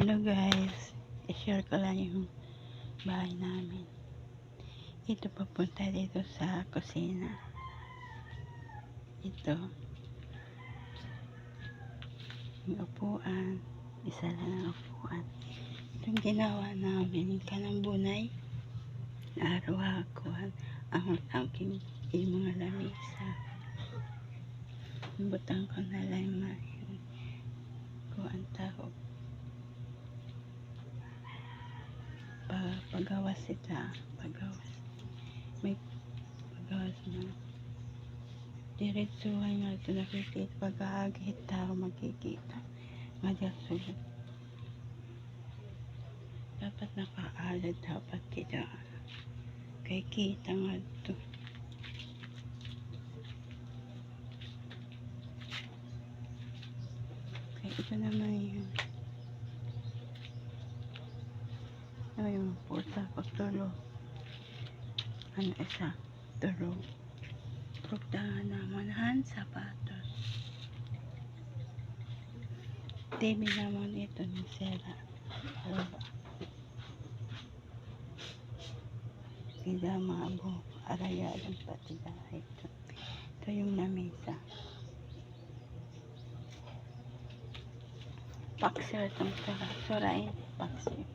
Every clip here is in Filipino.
Hello guys, i-share ko lang yung bahay namin. Ito papunta dito sa kusina. Ito yung upuan, isa lang ang upuan. Itong ginawa namin kanang bunay araw-akuan ang aking mga lamisa. Butang ko na lang kuan tao pagawas ita, pagawas may pagawas na diretsuhan nga ito nakikita pag-aagit tao makikita madyasulod dapat nakaalad dapat kita kay kita nga ito kay ito naman yun yung pusa pagtulog ano isa tulog prugdahan naman sapatos TV naman ito ng sera alaba hindi maabo arayalan pati dahil ito yung lamesa paksir itong surain paksir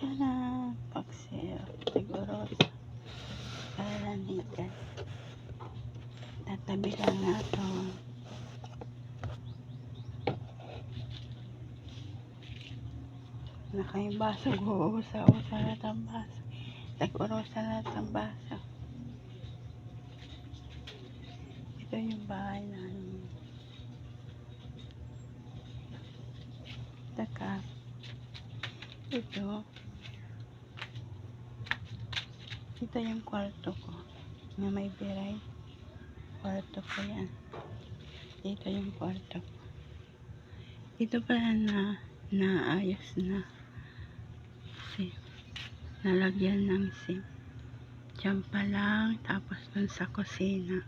sana paksir siguro kalanigan tatabi lang nato nakayong baso guusa-usa lahat ang baso tag-urusa lahat ang baso ito yung bahay namin taka ito yung kwarto ko na may biray kwarto ko yan dito yung kwarto ko dito pala naayos na nalagyan ng sim dyan pa lang tapos dun sa kusina